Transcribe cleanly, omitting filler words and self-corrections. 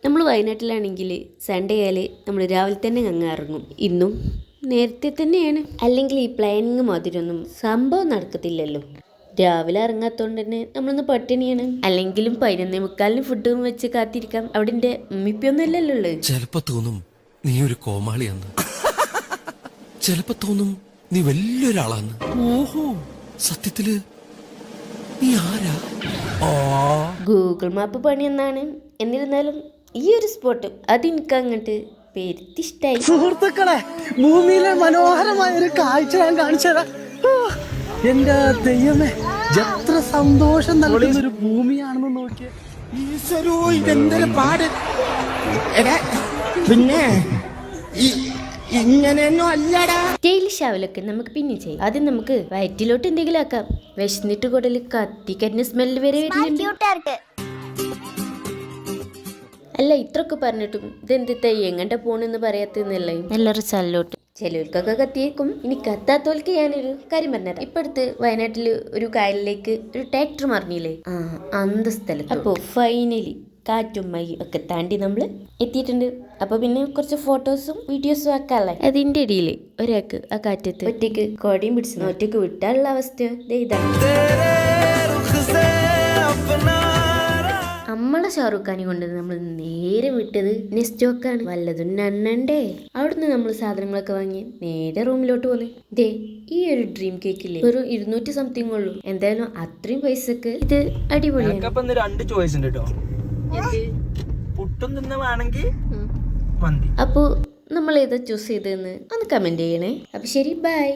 നമ്മൾ വയനാട്ടിലാണെങ്കിൽ സൺഡേ ആയാല് നമ്മൾ രാവിലെ തന്നെ അങ്ങ് ഇറങ്ങും. ഇന്നും നേരത്തെ തന്നെയാണ്. അല്ലെങ്കിൽ ഈ പ്ലാനിങ് മാതിരിയൊന്നും സംഭവം നടക്കത്തില്ലല്ലോ. രാവിലെ ഇറങ്ങാത്തോണ്ട് തന്നെ നമ്മളൊന്ന് പട്ടിണിയാണ്. അല്ലെങ്കിലും 11:45 ഫുഡ് വെച്ച് കാത്തിരിക്കാം. അവിടെ ഉമ്മിപ്പൊന്നും ഇല്ലല്ലോ. ചിലപ്പോ തോന്നും നീ ഒരു കോമാളിയാന്ന്, ചിലപ്പോ തോന്നും നീ വലിയൊരാളാന്ന്. ഓഹോ, സത്യത്തില് നീ ആരാ? ഗൂഗിൾ മാപ്പ് പണി എന്നാണ്. എന്നിരുന്നാലും ഈ ഒരു സ്പോട്ട് അതെനിക്ക് അങ്ങോട്ട് പെരുത്തിഷ്ടായി. സുഹൃത്തുക്കളെ, ഭൂമിയിലെ മനോഹരമായ ഒരു കാഴ്ച ഞാൻ കാണിച്ചതാ. എന്റെ ദൈവമേ, എത്ര സന്തോഷം നൽകുന്ന ഒരു ഭൂമിയാണെന്ന് നോക്കിയേ. ഈശ്വരോ, ഇതെന്തൊരു പാട്. പിന്നെ ഇങ്ങനെയൊന്നും അല്ലടാ. ഡെയിലി ഷാവിലൊക്കെ നമുക്ക് പിന്നെ ചെയ്യാം. ആദ്യം നമുക്ക് വയറ്റിലോട്ട് എന്തെങ്കിലും ആക്കാം. വിശന്നിട്ട് കുടല് കത്തിക്കരിഞ്ഞ സ്മെല്ല് വരെ വരുന്നുണ്ട്. അല്ല, ഇത്രയൊക്കെ പറഞ്ഞിട്ടും ഇതെന്താ എങ്ങണ്ട പോണെന്ന് പറയാത്തന്നല്ലേ എല്ലാവരും ചല്ലോട്ട്. ചിലവർക്കൊക്കെ കത്തിയേക്കും. ഇനി കത്താത്തോൽക്ക് ഞാനൊരു കാര്യം പറഞ്ഞുതരാം. ഇപ്പടുത്ത് വയനാട്ടിൽ ഒരു കായലിലേക്ക് ഒരു ട്രാക്ടർ മറിഞ്ഞില്ലേ, അന്ത സ്ഥലത്ത്. അപ്പോൾ ഫൈനലി കാറ്റും മൈയും ഒക്കെ താണ്ടി നമ്മൾ എത്തിയിട്ടുണ്ട്. അപ്പോൾ പിന്നെ കുറച്ച് ഫോട്ടോസും വീഡിയോസും ആക്കാല്ലേ. അതിൻ്റെ ഇടയിൽ ഒരാൾക്ക് ആ കാറ്റത്ത് ഒറ്റയ്ക്ക് കോടയും പിടിച്ചു ഒറ്റയ്ക്ക് വിട്ടാനുള്ള അവസ്ഥ ഇതാണ്. നമ്മളെ ഷാറൂഖ് ഖാനെ കൊണ്ട് നമ്മൾ നേരെ വിട്ടത് നെസ്റ്റോക്കാണ്. വല്ലതും നണ്ണണ്ടേ. അവിടുന്ന് നമ്മൾ സാധനങ്ങളൊക്കെ വാങ്ങി നേരെ റൂമിലോട്ട് പോലെ. ദേ, ഈ ഒരു ഡ്രീം കേക്കില്ലേ ഒരു 200 സംതിങ് ഉള്ളൂ. എന്തായാലും അത്രയും പൈസക്ക് ഇത് അടിപൊളിയാണ്. 2 ചോയ്സ് ഉണ്ട് കേട്ടോ. പുട്ടും തിന്നുവാണെങ്കിൽ മന്തി. അപ്പോൾ നമ്മൾ ഏതാ ചൂസ് ചെയ്തതെന്ന് ഒന്ന് കമന്റ് ചെയ്യണേ. അപ്പൊ ശരി, ബൈ.